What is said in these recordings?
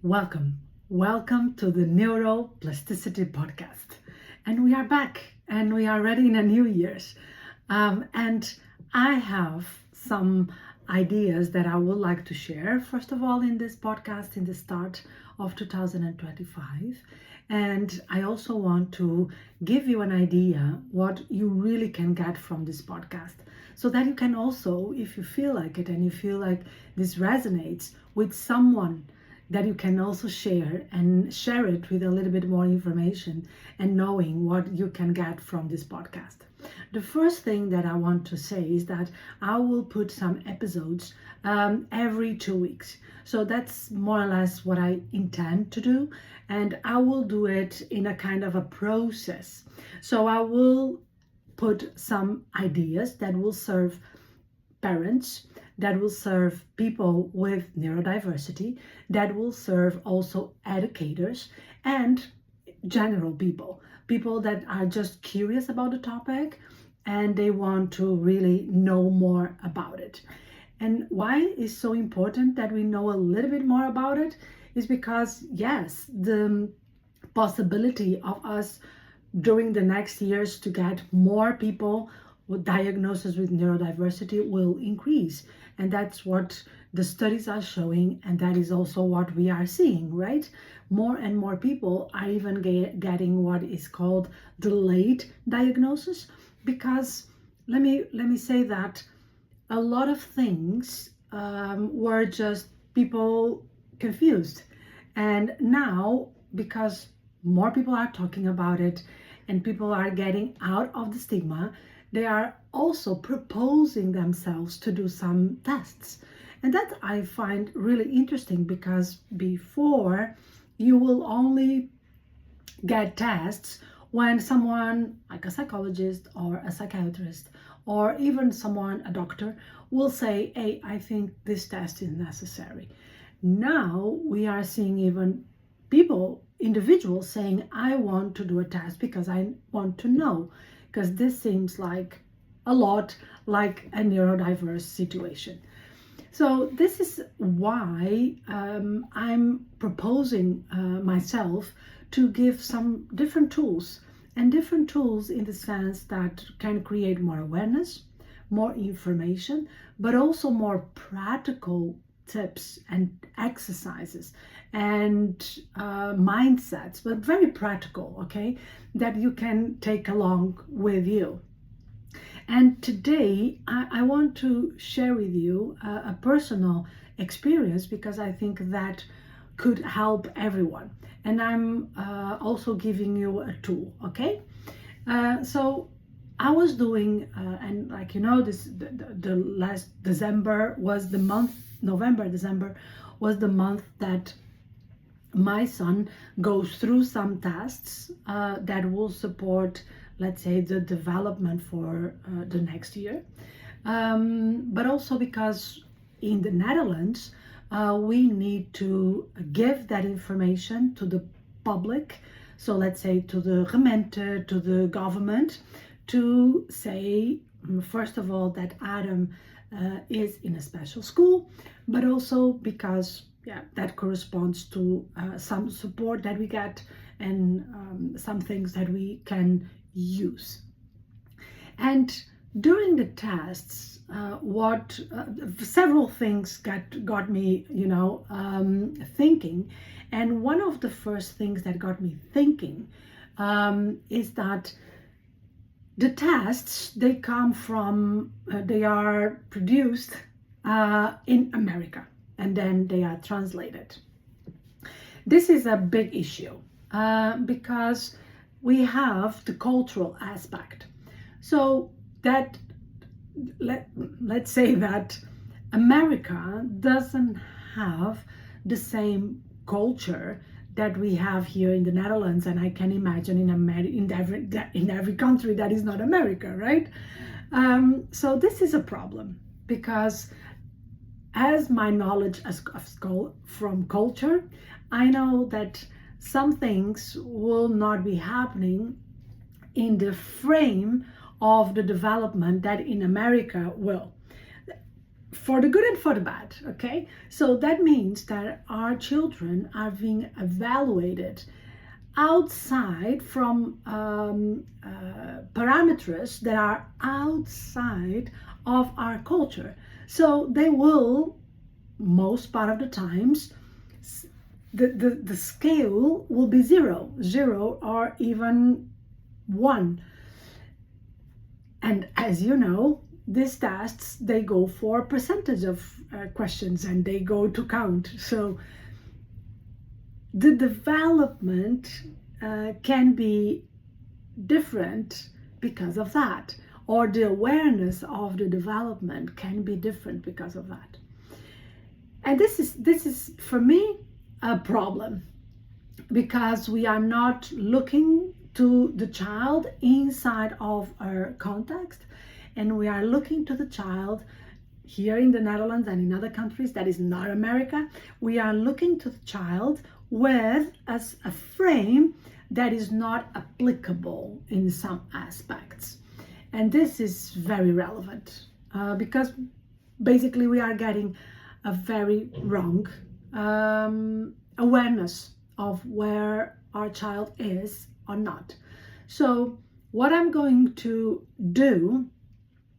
Welcome to the Neuroplasticity podcast. And we are back and we are ready in a new year's. And I have some ideas that I would like to share, first of all, in this podcast in the start of 2025. And I also want to give you an idea what you really can get from this podcast so that you can also, if you feel like it and you feel like this resonates with someone, that you can also share it with a little bit more information and knowing what you can get from this podcast. The first thing that I want to say is that I will put some episodes every 2 weeks. So that's more or less what I intend to do. And I will do it in a kind of a process. So I will put some ideas that will serve parents, that will serve people with neurodiversity, that will serve also educators and general people that are just curious about the topic and they want to really know more about it. And why it's so important that we know a little bit more about it is because, yes, the possibility of us during the next years to get more people with diagnosis with neurodiversity will increase. And that's what the studies are showing, and that is also what we are seeing, right? More and more people are even getting what is called delayed diagnosis, because let me say that a lot of things were just people confused. And now, because more people are talking about it and people are getting out of the stigma, they are also proposing themselves to do some tests. And that I find really interesting, because before you will only get tests when someone like a psychologist or a psychiatrist or even someone, a doctor, will say, hey, I think this test is necessary. Now we are seeing even individuals saying, I want to do a test because I want to know, because this seems like a lot like a neurodiverse situation. So this is why I'm proposing myself to give some different tools in the sense that can create more awareness, more information, but also more practical tips and exercises and mindsets, but very practical, okay, that you can take along with you. And today I want to share with you a personal experience, because I think that could help everyone. And I'm also giving you a tool, okay? So I was doing, and like you know, the last December was the month, December was the month that my son goes through some tests that will support, let's say, the development for the next year. But also because in the Netherlands, we need to give that information to the public. So let's say to the gemeente, to the government, to say, first of all, that Adam is in a special school, but also because that corresponds to some support that we get and some things that we can use. And during the tests, several things got me, thinking. And one of the first things that got me thinking is that the tests, they are produced in America, and then they are translated. This is a big issue because we have the cultural aspect. So that let's say that America doesn't have the same culture that we have here in the Netherlands, and I can imagine in every country that is not America, right? So this is a problem, because as my knowledge from culture, I know that some things will not be happening in the frame of the development that in America will. for the good and for the bad, okay? So that means that our children are being evaluated outside from parameters that are outside of our culture. So they will, most part of the times, the scale will be zero or even 1. And as you know, these tests, they go for percentage of questions and they go to count. So the development can be different because of that, or the awareness of the development can be different because of that. And this is for me a problem, because we are not looking to the child inside of our context, and we are looking to the child here in the Netherlands and in other countries that is not America. We are looking to the child with as a frame that is not applicable in some aspects. And this is very relevant because basically we are getting a very wrong awareness of where our child is or not. So what I'm going to do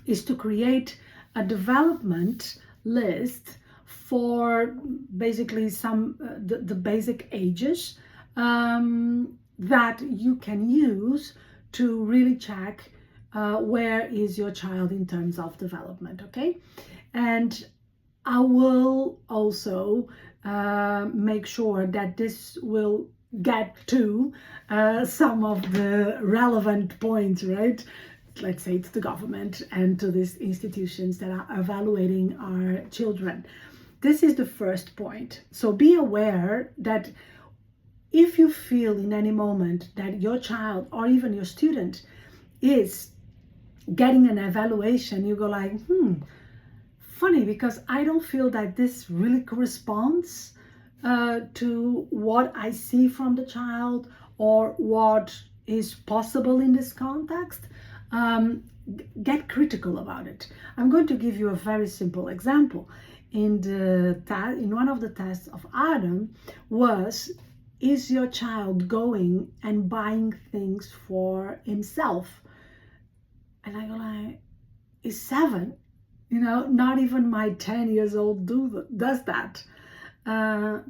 is to create a development list for basically some the basic ages that you can use to really check where is your child in terms of development, okay? And I will also make sure that this will get to some of the relevant points, right? Let's say to the government and to these institutions that are evaluating our children. This is the first point. So be aware that if you feel in any moment that your child or even your student is getting an evaluation, you go like, funny, because I don't feel that this really corresponds to what I see from the child or what is possible in this context. Get critical about it. I'm going to give you a very simple example. In one of the tests of Adam was, is your child going and buying things for himself? And I go like, he's 7. Not even my 10 years old does that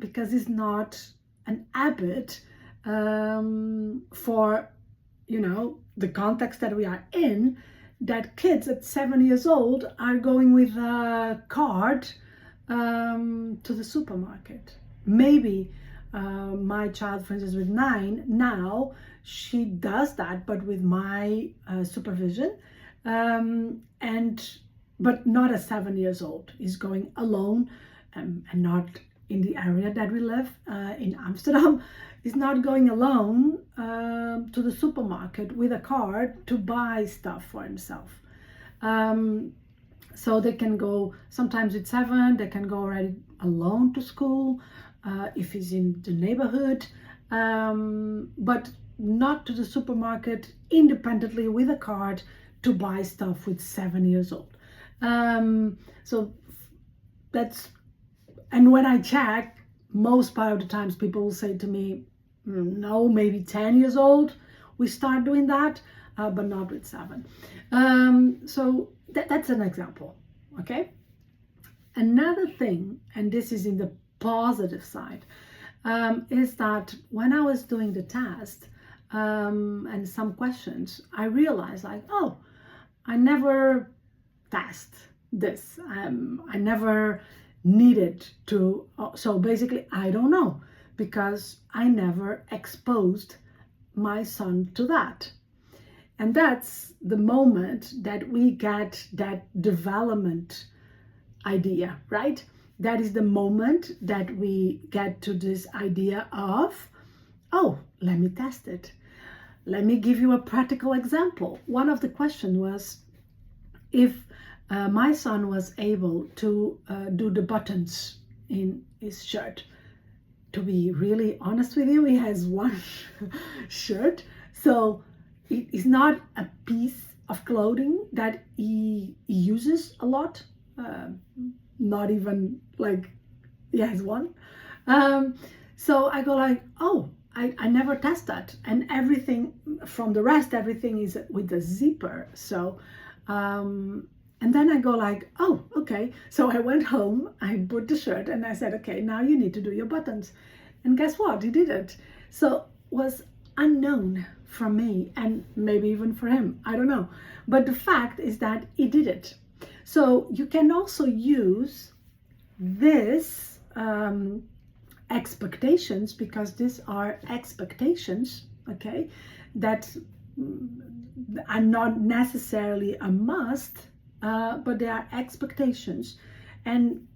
because it's not an habit for the context that we are in, that kids at 7 years old are going with a card to the supermarket. Maybe my child, for instance, with 9 now, she does that, but with my supervision, but not at 7 years old. Is going alone and not in the area that we live in Amsterdam. Is not going alone to the supermarket with a card to buy stuff for himself. So they can go sometimes with 7, they can go already alone to school if he's in the neighborhood, but not to the supermarket independently with a card to buy stuff with 7 years old. So that's, and when I check, most part of the times people will say to me, no, maybe 10 years old we start doing that, but not with 7. So that's an example, okay? Another thing, and this is in the positive side, is that when I was doing the test and some questions, I realized like, oh, I never test this. I never needed to. So basically, I don't know, because I never exposed my son to that. And that's the moment that we get that development idea, right? That is the moment that we get to this idea of, oh, let me test it. Let me give you a practical example. One of the questions was if my son was able to do the buttons in his shirt. To be really honest with you, he has one shirt, so it's not a piece of clothing that he uses a lot. not even like he has one. Um, so I go like, oh, I never test that. And everything from the rest, everything is with the zipper. So, and then I go like, oh, okay. So I went home, I put the shirt and I said, okay, now you need to do your buttons. And guess what? He did it. So was unknown from me and maybe even for him. I don't know. But the fact is that he did it. So you can also use this expectations, because these are expectations, okay, that are not necessarily a must, but they are expectations, and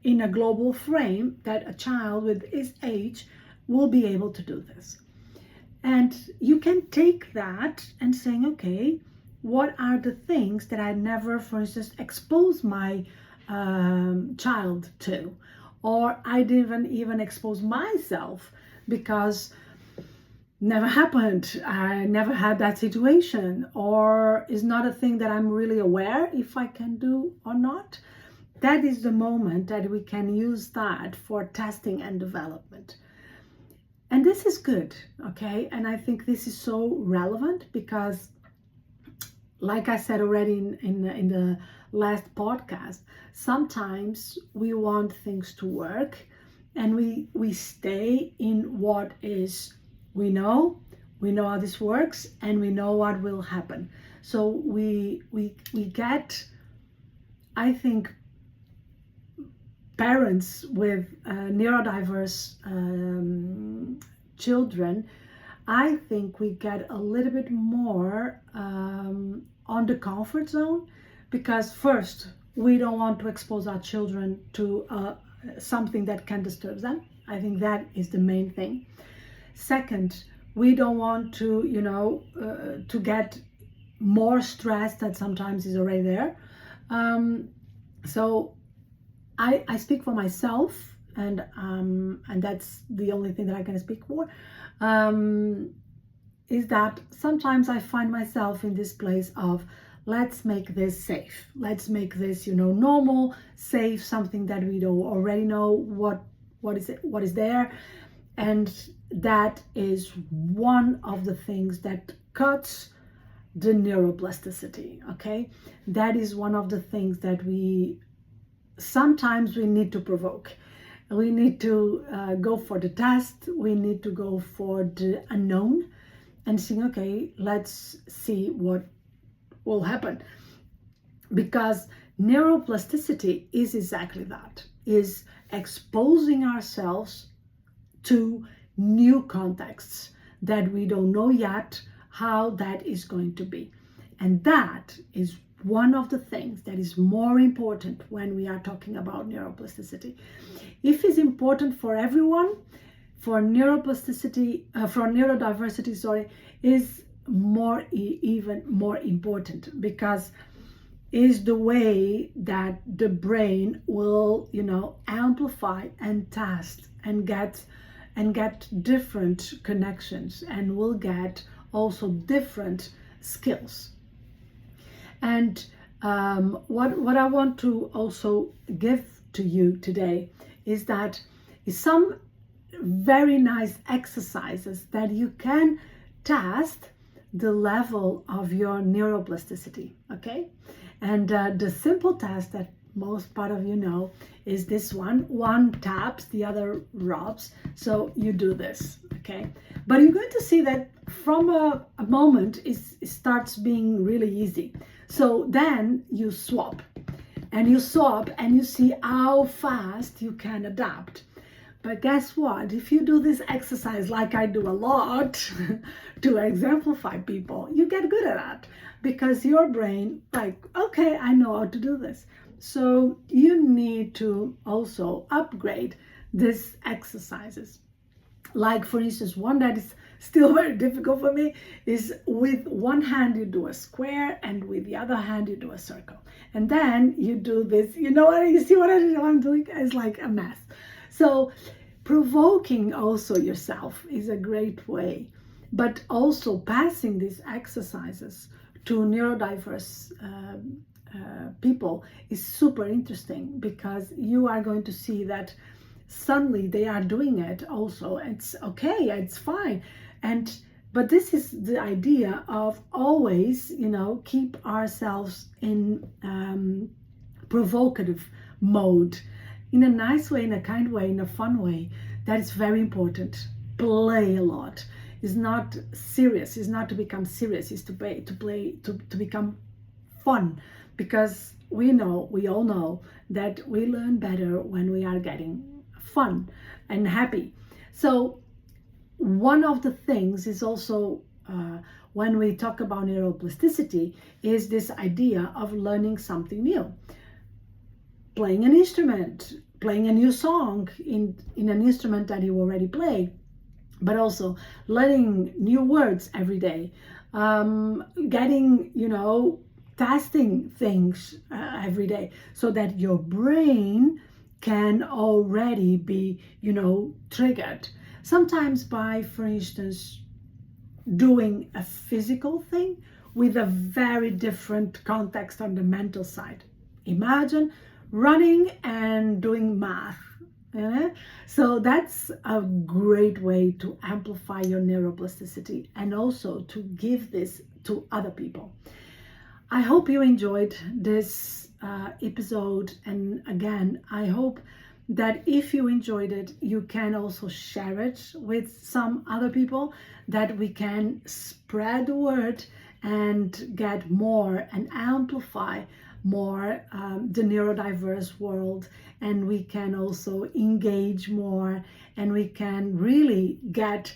in a global frame that a child with his age will be able to do this. And you can take that and saying, okay, what are the things that I never, for instance, expose my child to, or I didn't even expose myself because never happened, I never had that situation, or is not a thing that I'm really aware if I can do or not. That is the moment that we can use that for testing and development. And this is good, okay? And I think this is so relevant because, like I said already in the last podcast, sometimes we want things to work and we stay in what is, we know how this works and we know what will happen. So we get, I think, parents with neurodiverse children, I think we get a little bit more on the comfort zone, because first, we don't want to expose our children to something that can disturb them. I think that is the main thing. Second, we don't want to, to get more stress that sometimes is already there. So I speak for myself, and that's the only thing that I can speak for, is that sometimes I find myself in this place of, let's make this safe. Let's make this, normal, safe, something that we don't already know what is there. And that is one of the things that cuts the neuroplasticity, okay? That is one of the things that sometimes we need to provoke. We need to go for the test. We need to go for the unknown and see, okay, let's see what will happen. Because neuroplasticity is exactly that, is exposing ourselves to new contexts that we don't know yet how that is going to be. And that is one of the things that is more important when we are talking about neuroplasticity. If it's important for everyone, for neuroplasticity, for neurodiversity, is even more important, because is the way that the brain will, amplify and test and get different connections, and will get also different skills. And what I want to also give to you today is some very nice exercises that you can test the level of your neuroplasticity, okay? And the simple test that most part of you know is this one taps, the other rubs. So you do this, okay? But you're going to see that from a moment it starts being really easy. So then you swap and you see how fast you can adapt. But guess what? If you do this exercise like I do a lot to exemplify people, you get good at that, because your brain, like, okay, I know how to do this. So you need to also upgrade these exercises. Like, for instance, one that is still very difficult for me is with one hand you do a square and with the other hand you do a circle. And then you do this, you see what I'm doing? It's like a mess. So provoking also yourself is a great way, but also passing these exercises to neurodiverse people is super interesting, because you are going to see that suddenly they are doing it also. It's okay, it's fine. But this is the idea of always, keep ourselves in provocative mode, in a nice way, in a kind way, in a fun way. That is very important. Play a lot. It's not serious. It's not to become serious. It's to become fun, because we all know that we learn better when we are getting fun and happy. So one of the things is also, when we talk about neuroplasticity, is this idea of learning something new, playing an instrument, playing a new song in an instrument that you already play, but also learning new words every day, getting, testing things every day, so that your brain can already be, triggered. Sometimes by, for instance, doing a physical thing with a very different context on the mental side. Imagine running and doing math. So that's a great way to amplify your neuroplasticity, and also to give this to other people. I hope you enjoyed this episode, and again, I hope that if you enjoyed it, you can also share it with some other people, that we can spread the word and get more and amplify more the neurodiverse world, and we can also engage more, and we can really get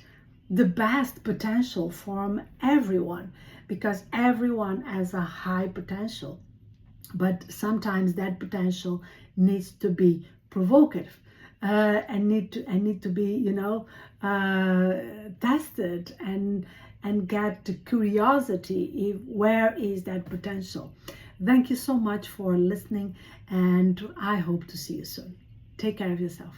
the best potential from everyone, because everyone has a high potential, but sometimes that potential needs to be provocative, and need to be tested, and get the curiosity, where is that potential. Thank you so much for listening, and I hope to see you soon. Take care of yourself.